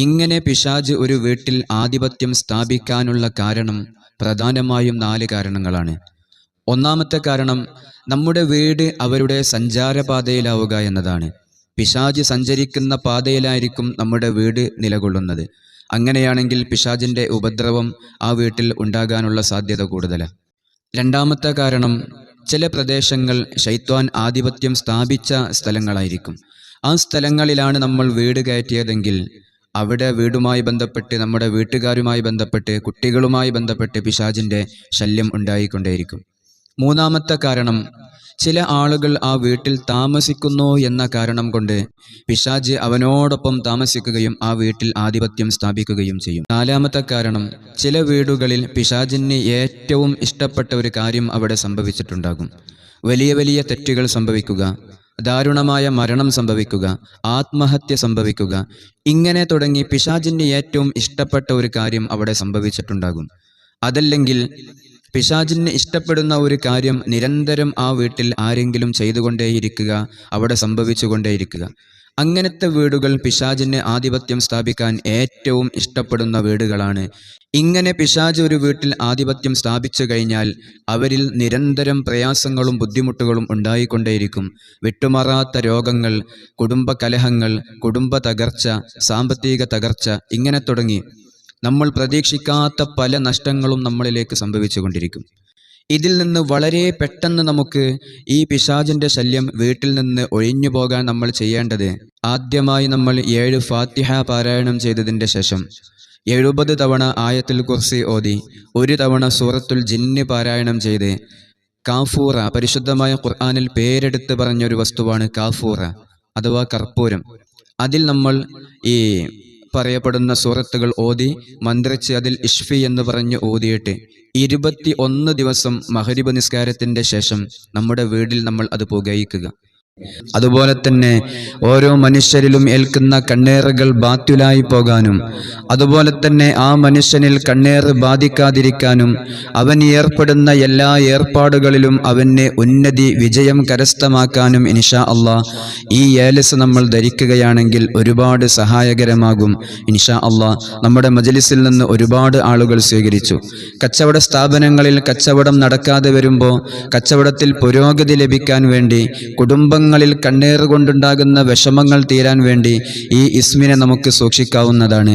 ഇങ്ങനെ പിശാച് ഒരു വീട്ടിൽ ആധിപത്യം സ്ഥാപിക്കാനുള്ള കാരണം പ്രധാനമായും 4 കാരണങ്ങളാണ്. ഒന്നാമത്തെ കാരണം നമ്മുടെ വീട് അവരുടെ സഞ്ചാരപാതയിലാവുക എന്നതാണ്. പിശാച് സഞ്ചരിക്കുന്ന പാതയിലായിരിക്കും നമ്മുടെ വീട് നിലകൊള്ളുന്നത്. അങ്ങനെയാണെങ്കിൽ പിശാചിൻ്റെ ഉപദ്രവം ആ വീട്ടിൽ ഉണ്ടാകാനുള്ള സാധ്യത കൂടുതലാണ്. രണ്ടാമത്തെ കാരണം ചില പ്രദേശങ്ങൾ ശൈത്വാൻ ആധിപത്യം സ്ഥാപിച്ച സ്ഥലങ്ങളായിരിക്കും. ആ സ്ഥലങ്ങളിലാണ് നമ്മൾ വീട് കയറ്റിയതെങ്കിൽ അവിടെ വീടുമായി ബന്ധപ്പെട്ട്, നമ്മുടെ വീട്ടുകാരുമായി ബന്ധപ്പെട്ട്, കുട്ടികളുമായി ബന്ധപ്പെട്ട് പിശാചിൻ്റെ ശല്യം ഉണ്ടായിക്കൊണ്ടേയിരിക്കും. മൂന്നാമത്തെ കാരണം ചില ആളുകൾ ആ വീട്ടിൽ താമസിക്കുന്നു എന്ന കാരണം കൊണ്ട് പിശാച് അവനോടൊപ്പം താമസിക്കുകയും ആ വീട്ടിൽ ആധിപത്യം സ്ഥാപിക്കുകയും ചെയ്യും. നാലാമത്തെ കാരണം ചില വീടുകളിൽ പിശാചിന് ഏറ്റവും ഇഷ്ടപ്പെട്ട ഒരു കാര്യം അവിടെ സംഭവിച്ചിട്ടുണ്ടാകും. വലിയ വലിയ തെറ്റുകൾ സംഭവിക്കുക, ദാരുണമായ മരണം സംഭവിക്കുക, ആത്മഹത്യ സംഭവിക്കുക, ഇങ്ങനെ തുടങ്ങി പിശാചിന് ഏറ്റവും ഇഷ്ടപ്പെട്ട ഒരു കാര്യം അവിടെ സംഭവിച്ചിട്ടുണ്ടാകും. അതല്ലെങ്കിൽ പിശാചിന് ഇഷ്ടപ്പെടുന്ന ഒരു കാര്യം നിരന്തരം ആ വീട്ടിൽ ആരെങ്കിലും ചെയ്തുകൊണ്ടേയിരിക്കുക, അവിടെ സംഭവിച്ചുകൊണ്ടേയിരിക്കുക. അങ്ങനത്തെ വീടുകൾ പിശാചിന് ആധിപത്യം സ്ഥാപിക്കാൻ ഏറ്റവും ഇഷ്ടപ്പെടുന്ന വീടുകളാണ്. ഇങ്ങനെ പിശാച് ഒരു വീട്ടിൽ ആധിപത്യം സ്ഥാപിച്ചു കഴിഞ്ഞാൽ അവരിൽ നിരന്തരം പ്രയാസങ്ങളും ബുദ്ധിമുട്ടുകളും ഉണ്ടായിക്കൊണ്ടേയിരിക്കും. വിട്ടുമാറാത്ത രോഗങ്ങൾ, കുടുംബ കലഹങ്ങൾ, കുടുംബ തകർച്ച, സാമ്പത്തിക തകർച്ച, ഇങ്ങനെ തുടങ്ങി നമ്മൾ പ്രതീക്ഷിക്കാത്ത പല നഷ്ടങ്ങളും നമ്മളിലേക്ക് സംഭവിച്ചു കൊണ്ടിരിക്കും. ഇതിൽ നിന്ന് വളരെ പെട്ടെന്ന് നമുക്ക് ഈ പിശാചിൻ്റെ ശല്യം വീട്ടിൽ നിന്ന് ഒഴിഞ്ഞു പോകാൻ നമ്മൾ ചെയ്യേണ്ടത്, ആദ്യമായി നമ്മൾ 7 ഫാത്തിഹ പാരായണം ചെയ്തതിൻ്റെ ശേഷം 70 തവണ ആയത്തുൽ കുർസി ഓതി 1 തവണ സൂറത്തുൽ ജിന്ന് പാരായണം ചെയ്ത്, കാഫൂറ, പരിശുദ്ധമായ ഖുർആനിൽ പേരെടുത്ത് പറഞ്ഞൊരു വസ്തുവാണ് കാഫൂറ അഥവാ കർപ്പൂരം. അതിൽ നമ്മൾ ഈ പറയപ്പെടുന്ന സൂറത്തുകൾ ഓതി മന്ത്രിച്ച് അതിൽ ഇഷ്ഫി എന്ന് പറഞ്ഞ് ഓതിയിട്ട് 21 ദിവസം മഗ്‌രിബ് നിസ്കാരത്തിൻ്റെ ശേഷം നമ്മുടെ വീട്ടിൽ നമ്മൾ അത് പുകയിക്കുക. അതുപോലെ തന്നെ ഓരോ മനുഷ്യരിലും ഏൽക്കുന്ന കണ്ണേറുകൾ ബാത്യുലായി പോകാനും, അതുപോലെ തന്നെ ആ മനുഷ്യനിൽ കണ്ണേറ് ബാധിക്കാതിരിക്കാനും, അവൻ ഏർപ്പെടുന്ന എല്ലാ ഏർപ്പാടുകളിലും അവന് ഉന്നതി, വിജയം കരസ്ഥമാക്കാനും ഇൻഷാ അള്ളാഹ് ഈ ഏലസ് നമ്മൾ ധരിക്കുകയാണെങ്കിൽ ഒരുപാട് സഹായകരമാകും. ഇൻഷാ അള്ളാഹ് നമ്മുടെ മജ്‌ലിസിൽ നിന്ന് ഒരുപാട് ആളുകൾ സ്വീകരിച്ചു. കച്ചവട സ്ഥാപനങ്ങളിൽ കച്ചവടം നടക്കാതെ വരുമ്പോൾ കച്ചവടത്തിൽ പുരോഗതി ലഭിക്കാൻ വേണ്ടി, കുടുംബങ്ങളിൽ കണ്ണേറ് കൊണ്ടുണ്ടാകുന്ന വിഷമങ്ങൾ തീരാൻ വേണ്ടി ഈ ഇസ്മിനെ നമുക്ക് സൂക്ഷിക്കാവുന്നതാണ്.